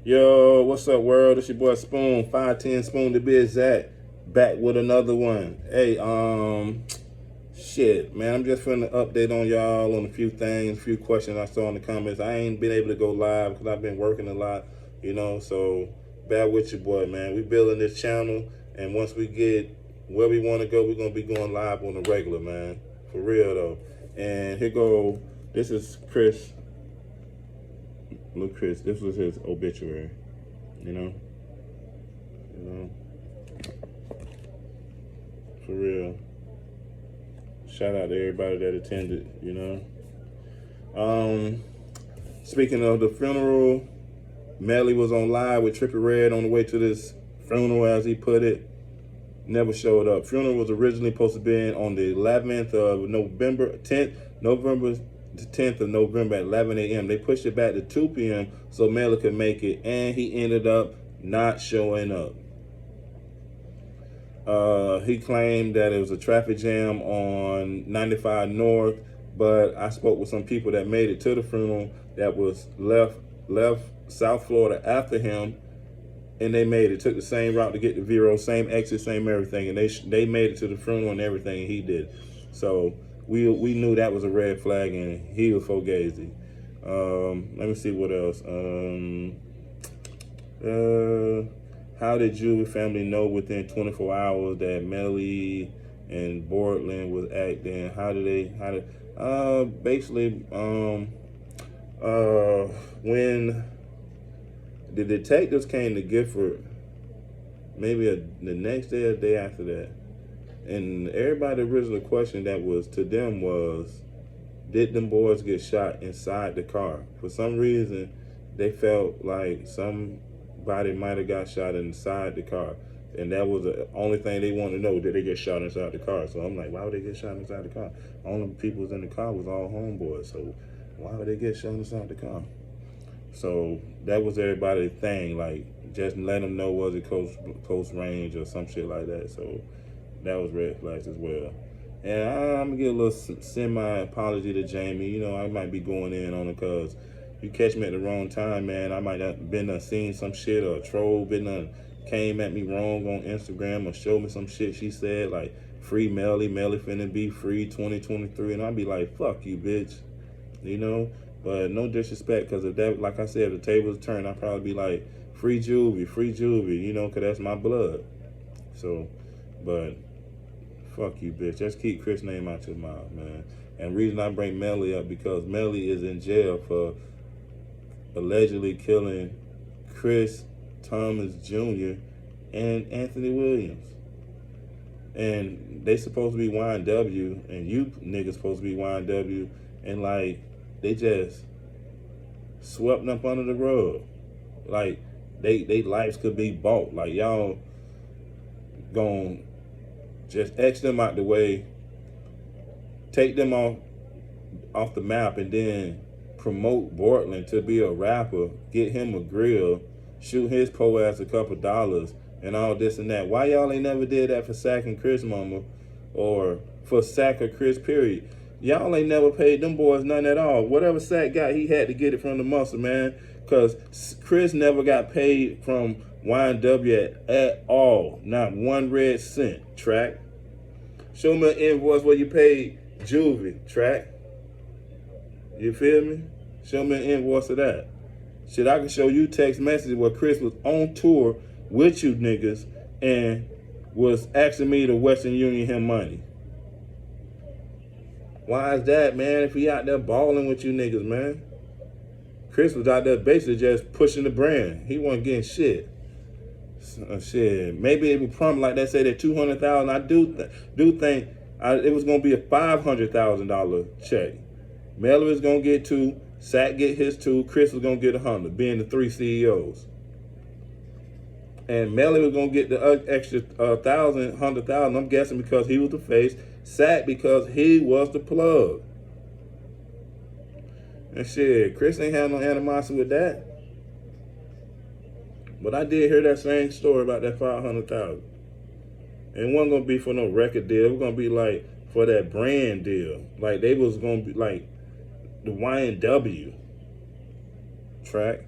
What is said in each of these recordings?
Yo, what's up, world? It's your boy Spoon, 510 Spoon to be exact. Back with another one. Hey, shit, man, I'm just finna update on y'all on a few things, a few questions I saw in the comments. I ain't been able to go live because I've been working a lot, so bear with your boy, man. We building this channel, and once we get where we want to go, we're gonna be going live on the regular, man. For real, though. And here go, this is Chris. Look, Chris, this was his obituary, you know, for real. Shout out to everybody that attended, Speaking of the funeral, Melly was on live with Trippie Redd on the way to this funeral, as he put it. Never showed up. Funeral was originally supposed to be on the 11th of November, 10th, November the 10th of November at 11 a.m. They pushed it back to 2 p.m. so Melly could make it, and he ended up not showing up. He claimed that it was a traffic jam on 95 North, but I spoke with some people that made it to the funeral that was left South Florida after him, and they made it. Took the same route to get to Vero, same exit, same everything, and they made it to the funeral and everything, and he did. So we knew that was a red flag, and he was fugazi. Let me see what else. How did Juvy family know within 24 hours that Melly and Bortland was acting? Basically, when the detectives came to Gifford, maybe the next day or the day after that, and everybody original question that was to them was, did them boys get shot inside the car? For some reason, they felt like somebody might have got shot inside the car. And that was the only thing they wanted to know, did they get shot inside the car? So I'm like, why would they get shot inside the car? Only people was in the car was all homeboys. So why would they get shot inside the car? So that was everybody's thing, like just let them know, was it close range or some shit like that. So that was red flags as well. And I'm gonna give a little semi-apology to Jamie. I might be going in on it because you catch me at the wrong time, man. I might have been seen some shit, or a troll came at me wrong on Instagram or showed me some shit she said, like free Melly finna be free 2023, and I'd be like, fuck you, bitch, But no disrespect, because if that, like I said, if the tables turned, I'd probably be like, free Juvy, because that's my blood. So, but fuck you, bitch. Just keep Chris' name out your mouth, man. And the reason I bring Melly up, because Melly is in jail for allegedly killing Chris Thomas Jr. and Anthony Williams. And they supposed to be YNW, and you niggas supposed to be YNW, and like, they just swept up under the rug. Like, they lives could be bought. Like, y'all gon' just X them out the way, take them off the map, and then promote Bortland to be a rapper, get him a grill, shoot his po ass a couple dollars, and all this and that. Why y'all ain't never did that for Sack and Chris, mama? Or for Sack or Chris, period? Y'all ain't never paid them boys none at all. Whatever Sack got, he had to get it from the muscle, man. Because Chris never got paid from YNW at all. Not one red cent. Track. Show me an invoice where you paid Juvy. Track. You feel me? Show me an invoice of that. Shit, I can show you text messages where Chris was on tour with you niggas and was asking me to Western Union him money. Why is that, man? If he out there balling with you niggas, man. Chris was out there basically just pushing the brand. He wasn't getting shit. Shit. Maybe it was promised, like they say, that $200,000. I do think it was gonna be a $500,000 check. Melly was gonna get $2, Sack get his $2, Chris was gonna get $100, being the 3 CEOs. And Melly was gonna get the extra $100,000. I'm guessing because he was the face. Sack because he was the plug. And shit, Chris ain't had no animosity with that. But I did hear that same story about that $500,000. And it wasn't gonna be for no record deal. It was gonna be like for that brand deal. Like they was gonna be like the YNW track.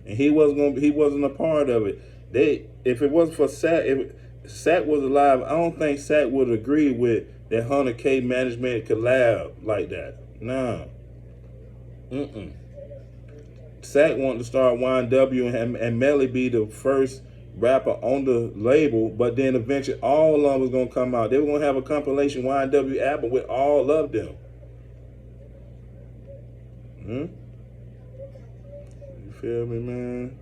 and he wasn't a part of it. If it wasn't for Sack, if Sack was alive, I don't think Sack would agree with that 100K management collab like that. Nah. Sack wanted to start YNW and Melly be the first rapper on the label, but then eventually all of them was gonna come out. They were gonna have a compilation YNW album with all of them. You feel me, man?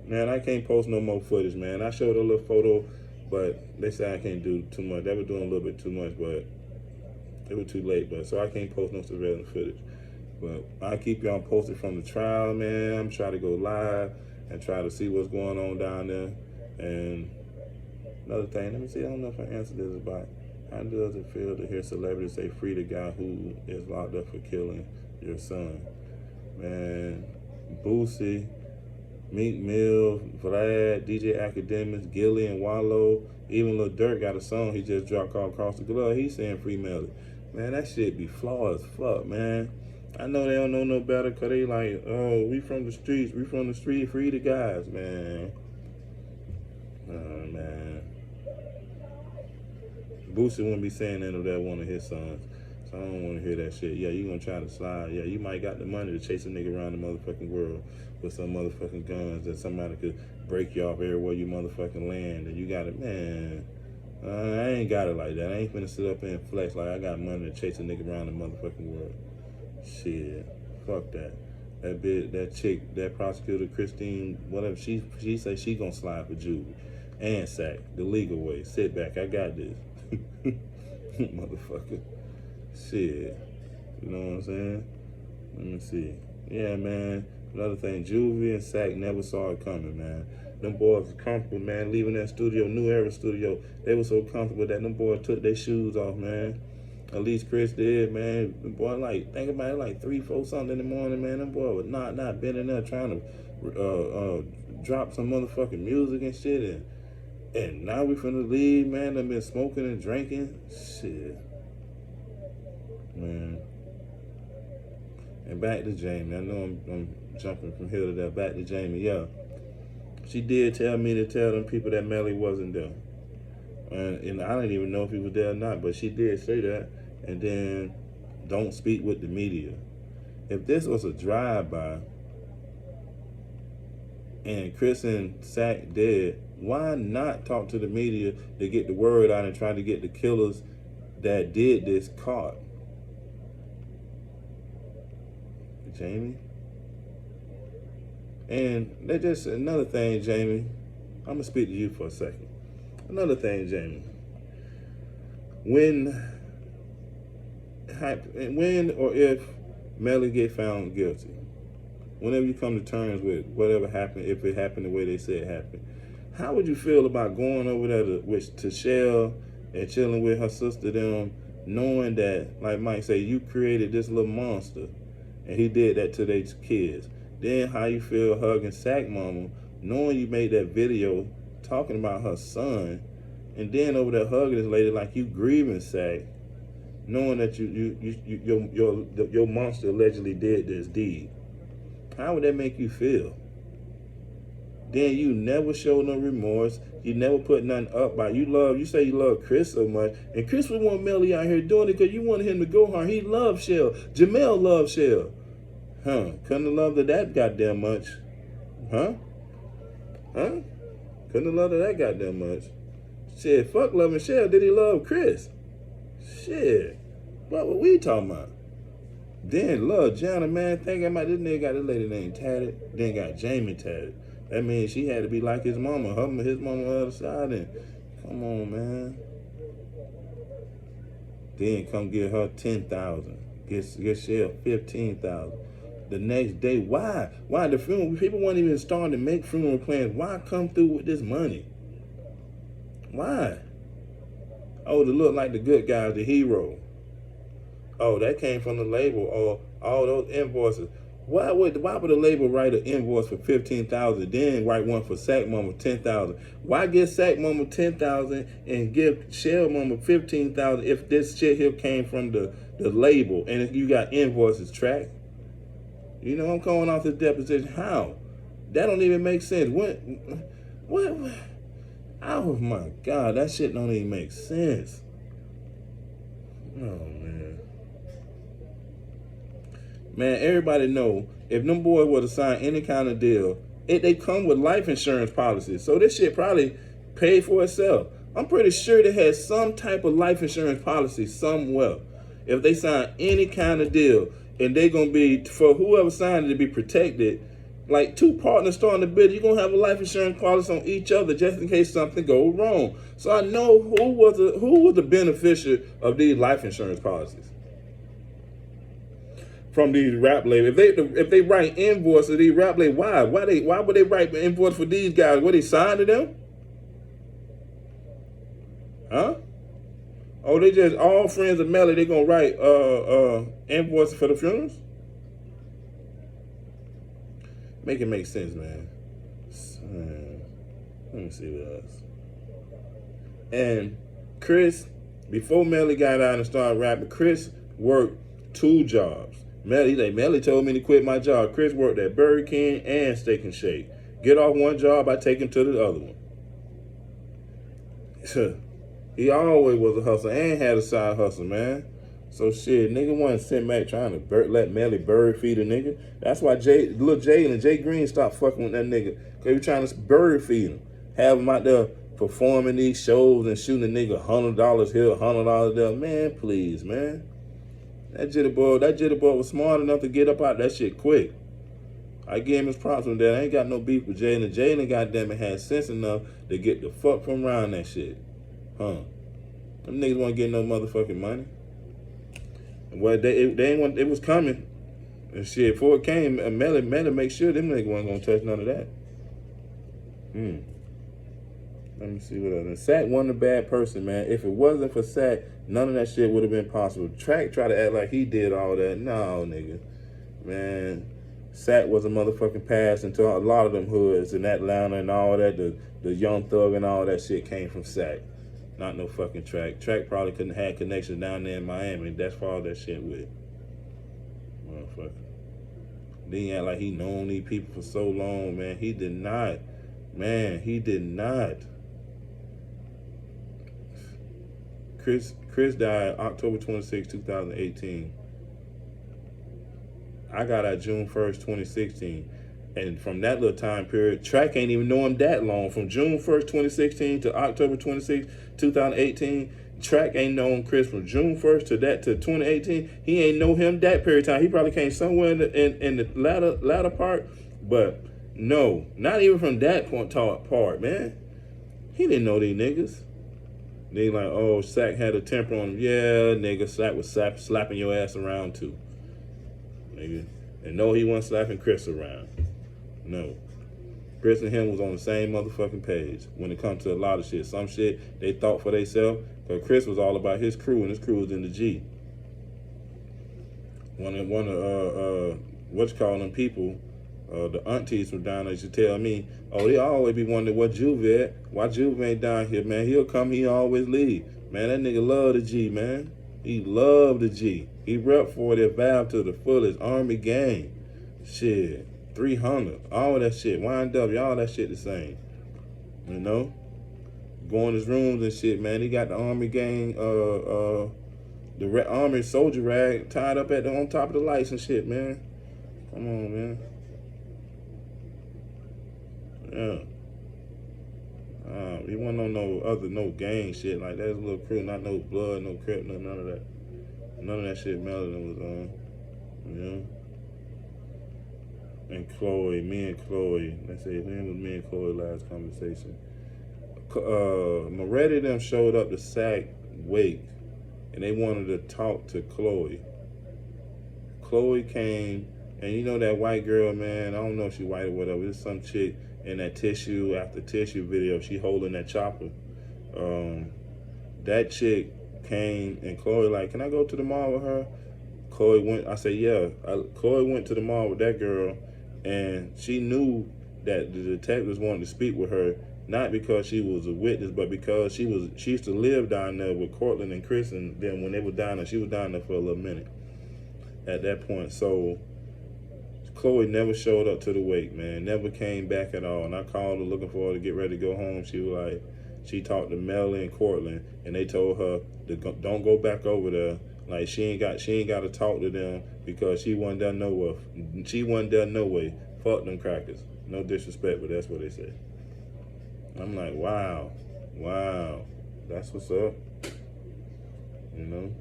Man, I can't post no more footage, man. I showed a little photo, but they said I can't do too much. They were doing a little bit too much, but it was too late. But so I can't post no surveillance footage. But I'll keep y'all posted from the trial, man. I'm trying to go live and try to see what's going on down there. And another thing, let me see, I don't know if I answered this about how does it feel to hear celebrities say free the guy who is locked up for killing your son? Man, Boosie, Meek Mill, Vlad, DJ Academics, Gilly and Wallow, even Lil Durk got a song he just dropped called Across the Globe. He's saying free Melly. Man, that shit be flawed as fuck, man. I know they don't know no better because they like, oh, we from the streets, free the guys, man. Man. Boosie wouldn't be saying that of that one of his sons. So I don't want to hear that shit. Yeah, you gonna try to slide. Yeah, you might got the money to chase a nigga around the motherfucking world with some motherfucking guns that somebody could break you off everywhere you motherfucking land. And you got it, man. I ain't got it like that. I ain't finna sit up and flex like I got money to chase a nigga around the motherfucking world. Shit, fuck that. That bitch, that chick, that prosecutor Christine, whatever, she say she gonna slide for Juvy and Sack the legal way. Sit back, I got this. Motherfucker. Shit. You know what I'm saying? Let me see. Yeah, man. Another thing, Juvy and Sack never saw it coming, man. Them boys was comfortable, man, leaving that studio, New Era studio. They were so comfortable that them boys took their shoes off, man. At least Chris did, man. The boy, like, think about it, like 3, 4 something in the morning, man. Them boy was not been in there trying to drop some motherfucking music and shit. And now we finna leave, man. They've been smoking and drinking. Shit. Man. And back to Jamie. I know I'm jumping from here to there. Back to Jamie, yeah. She did tell me to tell them people that Melly wasn't there. And I didn't even know if he was there or not, but she did say that. And then don't speak with the media. If this was a drive-by and Chris and Sack dead, why not talk to the media to get the word out and try to get the killers that did this caught? Jamie? And that's just another thing, Jamie. I'm going to speak to you for a second. Another thing, Jamie. When or if Melly get found guilty, whenever you come to terms with whatever happened, if it happened the way they said it happened, how would you feel about going over there to Shell and chilling with her sister them, knowing that, like Mike say, you created this little monster and he did that to their kids? Then how you feel hugging Sack Mama, knowing you made that video talking about her son, and then over there hugging this lady like you grieving Sack, knowing that your monster allegedly did this deed. How would that make you feel? Then you never show no remorse. You never put nothing up by you say you love Chris so much, and Chris would want Melly out here doing it because you wanted him to go hard. He loved Shell. Jamel loved Shell. Couldn't have loved her that goddamn much. Couldn't have loved her that goddamn much. Shit, fuck loving Shell. Did he love Chris? Shit. What were we talking about? Then love Jana, man. Think about this nigga got this lady named Tatted. Then got Jamie Tatted. That means she had to be like his mama. His mama on the other side. And come on, man. Then come get her 10,000. Get Shell 15,000. The next day, why? Why the funeral? People weren't even starting to make funeral plans. Why come through with this money? Why? Oh, to look like the good guys, the hero. Oh, that came from the label. Or all those invoices. Why would the label write an invoice for 15,000, then write one for Sack Mama 10,000? Why give Sack Mama 10,000 and give Shell Mama 15,000 if this shit here came from the label and if you got invoices tracked? You know, I'm calling off the deposition. How? That don't even make sense. What? Oh my God, that shit don't even make sense. Oh man. Man, everybody know if them boys were to sign any kind of deal, they come with life insurance policies. So this shit probably paid for itself. I'm pretty sure they had some type of life insurance policy somewhere. If they sign any kind of deal, and they gonna be, for whoever signed it to be protected, like two partners starting the bid, you're gonna have a life insurance policy on each other just in case something goes wrong. So I know who was the beneficiary of these life insurance policies from these rap labels. If they write invoices to these rap labels, why would they write invoice for these guys? What, they signed to them? Huh? Oh, they just all friends of Melly. They gonna write invoices for the funerals? Make it make sense, man. Let me see what else. And Chris, before Melly got out and started rapping, Chris worked 2 jobs. Melly told me to quit my job. Chris worked at Burger King and Steak and Shake. Get off one job, I take him to the other one. He always was a hustler and had a side hustle, man. So shit, nigga wasn't sitting back trying to let Melly bird feed a nigga. That's why Lil Jay and Jay Green stopped fucking with that nigga. Cause he was trying to bird feed him. Have him out there performing these shows and shooting a nigga $100 here, $100 there. Man, please, man. That jitterbug was smart enough to get up out that shit quick. I gave him his props on that. I ain't got no beef with Jalen. Jalen, goddamn it, had sense enough to get the fuck from around that shit. Huh? Them niggas won't get no motherfucking money. Well, they ain't want, it was coming. And shit, before it came, Melly make sure them niggas wasn't gonna touch none of that. Let me see what else. And Sack wasn't a bad person, man. If it wasn't for Sack, none of that shit would have been possible. Track tried to act like he did all that. No, nigga. Man, Sack was a motherfucking pass into a lot of them hoods in Atlanta and all that. The Young Thug and all that shit came from Sack. Not no fucking Track. Track probably couldn't have connections down there in Miami. That's for all that shit with. Motherfucker. Then he act like he known these people for so long, man. He did not. Man, he did not. Chris died October 26, 2018. I got out June 1st, 2016. And from that little time period, Track ain't even know him that long. From June 1st, 2016 to October 26, 2018, Track ain't known Chris from June 1st to 2018. He ain't know him that period of time. He probably came somewhere in the latter part. But no, not even from that part, man. He didn't know these niggas. They like, oh, Sack had a temper on him. Yeah, nigga, Sack was slapping your ass around too. Nigga. And no, he wasn't slapping Chris around. No. Chris and him was on the same motherfucking page when it comes to a lot of shit. Some shit they thought for themselves, but Chris was all about his crew, and his crew was in the G. One of what you call them people, the aunties from down there used to tell me, oh, they always be wondering what Juvy at. Why Juvy ain't down here, man? He'll come, he always leave. Man, that nigga love the G, man. He loved the G. He rep for their Valve to the fullest. Army gang. Shit. 300. All that shit. YNW. All that shit the same. You know? Go in his rooms and shit, man. He got the Army gang, the Army soldier rag tied up on top of the lights and shit, man. Come on, man. Yeah. He wasn't on no gang shit like that. His little crew, not no blood, no crip, none of that. None of that shit Melody was on. You know? And Chloe, me and Chloe. Let's say when was me and Chloe last conversation? Moretti them showed up to Sack wake, and they wanted to talk to Chloe. Chloe came, and you know that white girl, man. I don't know if she white or whatever. There's some chick in that Tissue After Tissue video. She holding that chopper. That chick came, and Chloe like, can I go to the mall with her? Chloe went. I said, yeah. Chloe went to the mall with that girl, and she knew that the detectives wanted to speak with her, not because she was a witness, but because she used to live down there with Cortland and Chris, and then when they were down there, she was down there for a little minute at that point. So Chloe never showed up to the wake, man. Never came back at all. And I called her looking for her to get ready to go home. She was like, she talked to Melly and Cortland, and they told her to don't go back over there. Like she ain't got to talk to them because she wasn't there nowhere. She wasn't there no way. Fuck them crackers. No disrespect, but that's what they said. I'm like, wow, that's what's up. You know.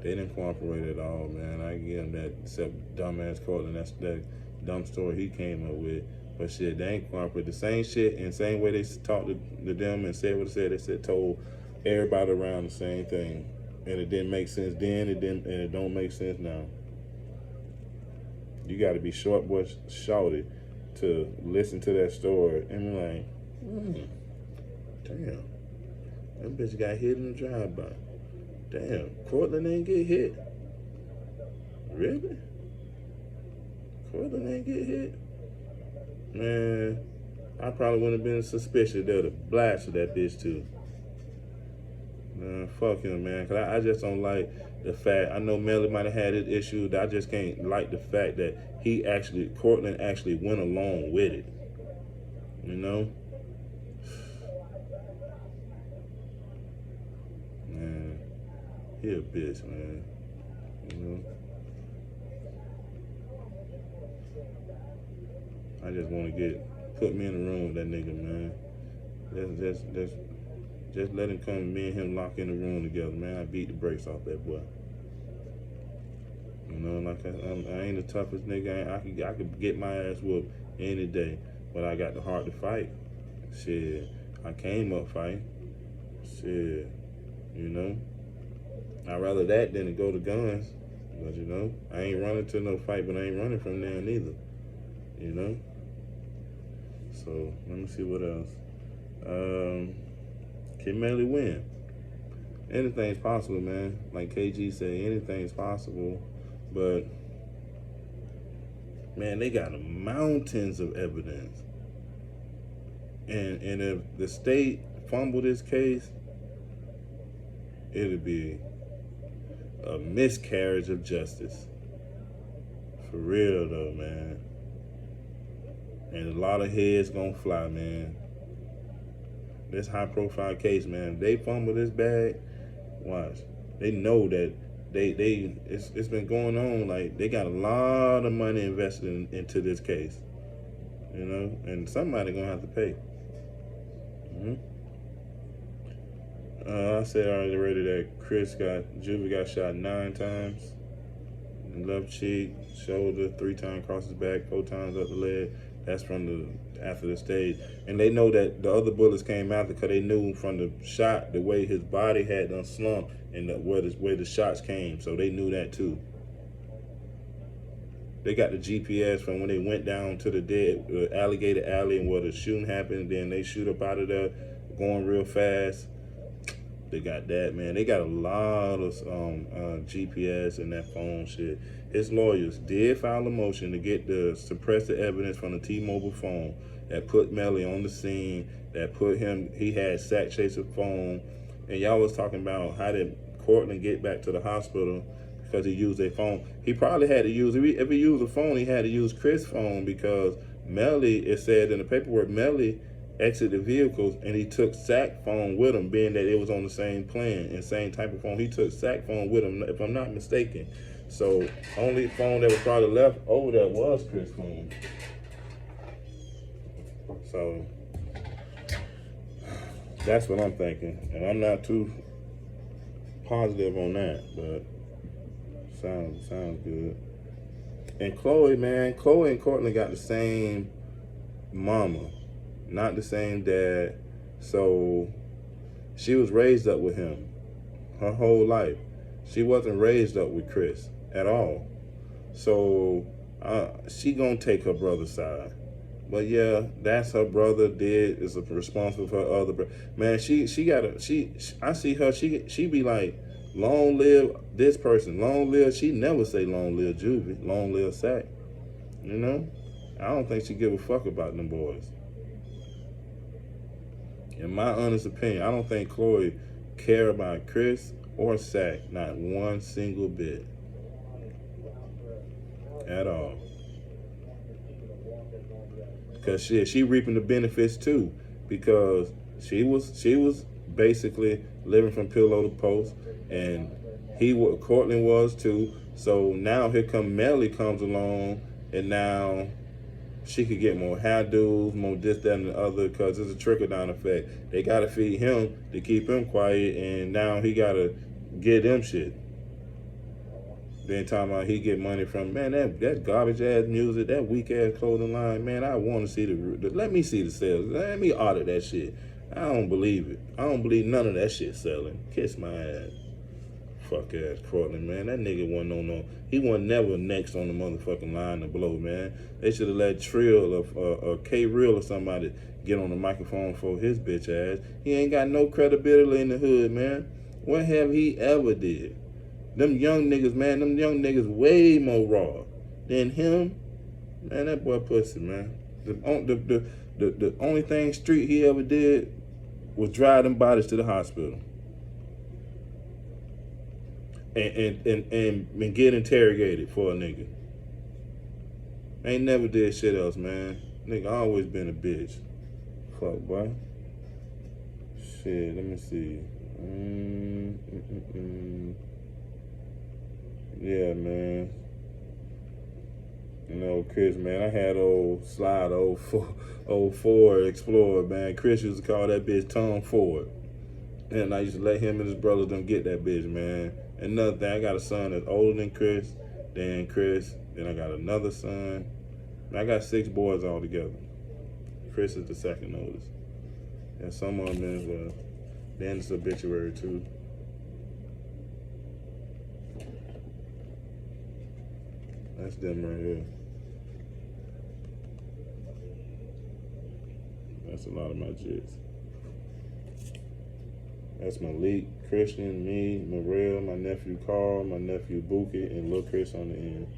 They didn't cooperate at all, man. I give them that, except dumbass Cortland. That's that dumb story he came up with. But shit, they ain't cooperate. The same shit and same way they talked to them and said what they said. They said told everybody around the same thing, and it didn't make sense then. It didn't, and it don't make sense now. You got to be short boy shouted to listen to that story and be like, damn, that bitch got hit in the drive-by. Damn, Cortland ain't get hit. Really? Cortland ain't get hit? Man, I probably wouldn't have been suspicious. They would have blasted that bitch too. Man, fuck him, man. Cause I just don't like the fact. I know Melly might have had his issue. I just can't like the fact that Cortland actually went along with it. You know? Man, he a bitch, man. You know? I just want to put me in the room with that nigga, man. Just let him come and me and him lock in the room together, man. I beat the brakes off that boy. You know, like I ain't the toughest nigga. I could get my ass whooped any day, but I got the heart to fight. Shit, I came up fighting. Shit, you know. I'd rather that than to go to guns. But you know, I ain't running to no fight, but I ain't running from there neither. You know. So let me see what else. Can Melly win? Anything's possible, man. Like KG said, anything's possible. But man, they got mountains of evidence. And if the state fumble this case, it'll be a miscarriage of justice. For real though, man. And a lot of heads gonna fly, man. This high profile case, man. If they fumble this bag, watch. They know that it's been going on. Like they got a lot of money invested into this case, you know, and somebody gonna have to pay. I said already that Juvy got shot 9 times. Left cheek, shoulder, 3 times across his back, 4 times up the leg. That's from after the stage. And they know that the other bullets came after because they knew from the shot, the way his body had done slumped and where the shots came. So they knew that too. They got the GPS from when they went down to the Alligator Alley and where the shooting happened. Then they shoot up out of there going real fast. They got that, man. They got a lot of GPS and that phone shit. His lawyers did file a motion to suppress the evidence from the T-Mobile phone that put Melly on the scene, that put him, he had Sack Chaser's phone. And y'all was talking about how did Cortland get back to the hospital because he used a phone. He probably had to use, if he used a phone, he had to use Chris' phone because Melly, it said in the paperwork, Melly exited vehicles and he took Sack phone with him, being that it was on the same plan and same type of phone. He took Sack phone with him, if I'm not mistaken. So only phone that was probably left over there was Chris' phone. So that's what I'm thinking, and I'm not too positive on that, but sounds good. And Chloe, man, Chloe and Cortland got the same mama, not the same dad. So she was raised up with him her whole life. She wasn't raised up with Chris at all. So she gonna take her brother's side. But yeah, that's her brother is responsible for her other brother. Man, I see her, she be like, long live this person, long live, she never say long live Juvy, long live Sack. You know? I don't think she give a fuck about them boys. In my honest opinion, I don't think Chloe care about Chris or Sack, not one single bit. at all. Cause she reaping the benefits too, because she was basically living from pillow to post, and Courtland was too. So now here come Melly comes along, and now she could get more hairdos, more this, that, and the other, because it's a trickle down effect. They gotta feed him to keep him quiet, and now he gotta get them shit. Then talking about he get money from, man, that garbage ass music, that weak ass clothing line, man. I want to see let me see the sales. Let me audit that shit. I don't believe it. I don't believe none of that shit selling. Kiss my ass. Fuck ass Cortland, man. That nigga wasn't on no. He wasn't never next on the motherfucking line to blow, man. They should have let Trill or K Real or somebody get on the microphone for his bitch ass. He ain't got no credibility in the hood, man. What have he ever did? Them young niggas, man, way more raw than him. Man, that boy pussy, man. The only thing street he ever did was drive them bodies to the hospital. And get interrogated for a nigga. Ain't never did shit else, man. Nigga always been a bitch. Fuck, boy. Shit, let me see. Yeah, man. You know, Chris, man, I had old Ford Explorer, man. Chris used to call that bitch Tom Ford. And I used to let him and his brothers them get that bitch, man. Another thing, I got a son that's older than Chris, then I got another son. I got 6 boys altogether. Chris is the second oldest. And some of them is, then it's obituary too. That's them right here. That's a lot of my jits. That's Malik, Christian, me, Morel, my nephew Carl, my nephew Buki, and Lil Chris on the end.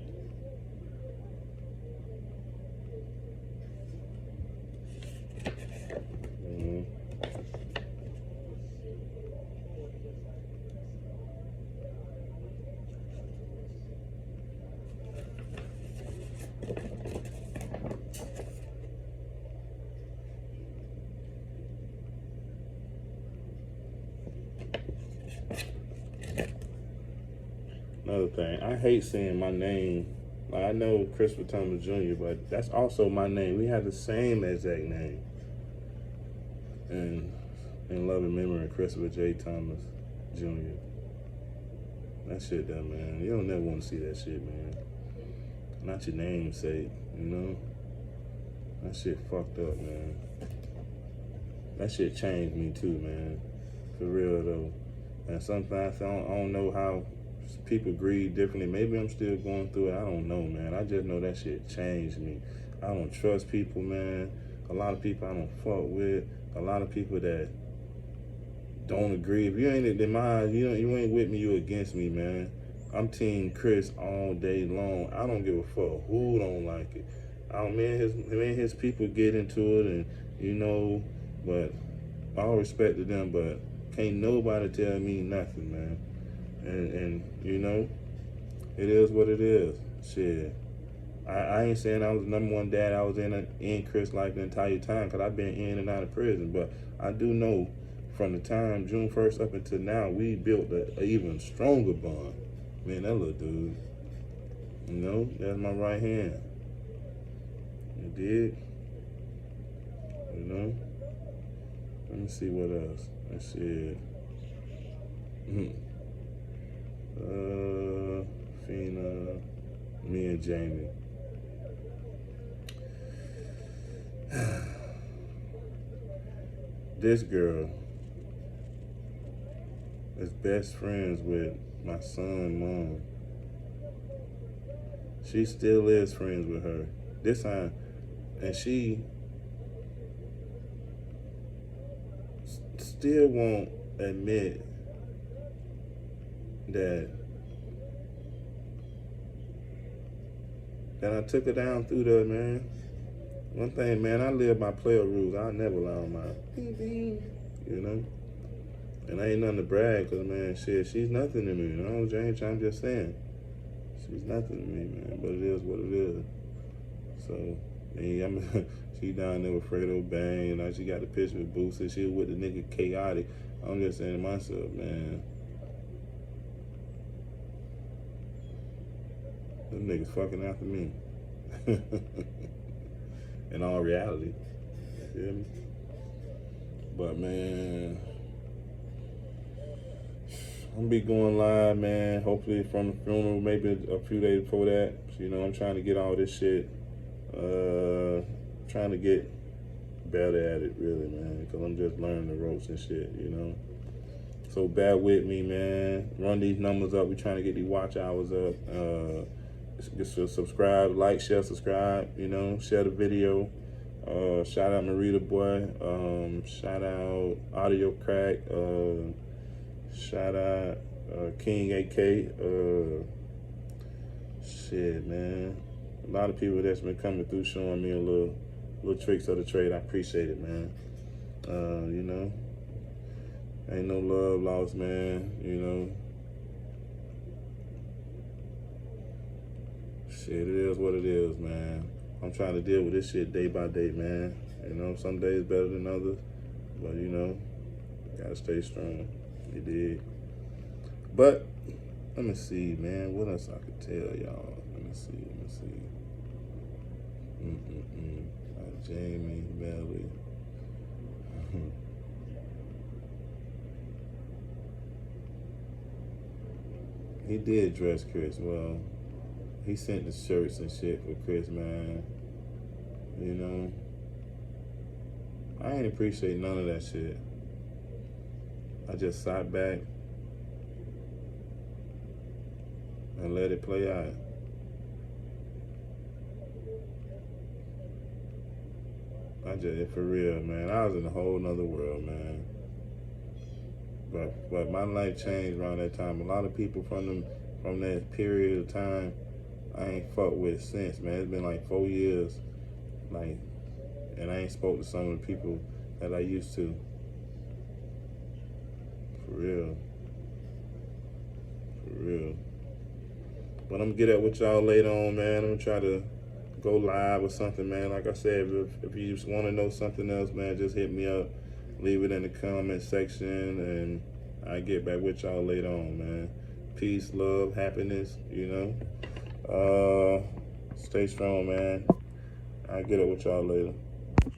Another thing, I hate seeing my name. Like, I know Christopher Thomas Jr., but that's also my name. We have the same exact name. And in loving memory of Christopher J. Thomas Jr. That shit done, man. You don't never want to see that shit, man. Not your namesake, you know? That shit fucked up, man. That shit changed me too, man. For real, though. And sometimes I don't know how people grieve differently. Maybe I'm still going through it. I don't know, man. I just know that shit changed me. I don't trust people, man. A lot of people I don't fuck with. A lot of people that don't agree. If you ain't in mind, you ain't with me, you against me, man. I'm Team Chris all day long. I don't give a fuck who don't like it. Me and his people get into it, and you know, but all respect to them, but can't nobody tell me nothing, man. And you know, it is what it is. Shit. I ain't saying I was the #1 dad. I was in Chris' life the entire time, because I've been in and out of prison. But I do know from the time June 1st up until now, we built an even stronger bond. Man, that little dude, you know, that's my right hand. You dig? You know? Let me see what else. Let's see. Fina, me and Jamie. This girl is best friends with my son's mom. She still is friends with her. This time, and she still won't admit that I took her down through there, man. One thing, man, I live by player rules. I never lie on my ding ding, you know. And I ain't nothing to brag, because, man, shit, she's nothing to me, you know, James. I'm just saying. She's nothing to me, man. But it is what it is. So, she down there with Fredo Bang. Now she got the picture with Boosie. She was with the nigga Chaotic. I'm just saying to myself, man, them niggas fucking after me. In all reality. You feel me? But, man, I'm gonna be going live, man. Hopefully from the funeral, maybe a few days before that. You know, I'm trying to get all this shit. Trying to get better at it, really, man. Because I'm just learning the ropes and shit, you know. So bear with me, man. Run these numbers up. We're trying to get these watch hours up. Just subscribe, like, share, subscribe. You know, share the video. Shout out Marita Boy. Shout out Audio Crack. Shout out King AK. Shit, man. A lot of people that's been coming through showing me a little tricks of the trade. I appreciate it, man. You know, ain't no love lost, man. You know, shit, it is what it is, man. I'm trying to deal with this shit day by day, man. You know, some days better than others, but you know, gotta stay strong. You dig? But let me see, man. What else I could tell y'all? Let me see. Jamie Melly. He did dress Chris well. He sent the shirts and shit for Chris, man. You know, I ain't appreciate none of that shit. I just sat back and let it play out. For real, man. I was in a whole nother world, man. But my life changed around that time. A lot of people from that period of time, I ain't fucked with since, man. It's been like 4 years, like, and I ain't spoke to some of the people that I used to. For real. But I'm gonna get up with y'all later on, man. I'm gonna try to go live or something, man. Like I said, if you just want to know something else, man, just hit me up. Leave it in the comment section, and I'll get back with y'all later on, man. Peace, love, happiness, you know. Stay strong, man. I'll get up with y'all later.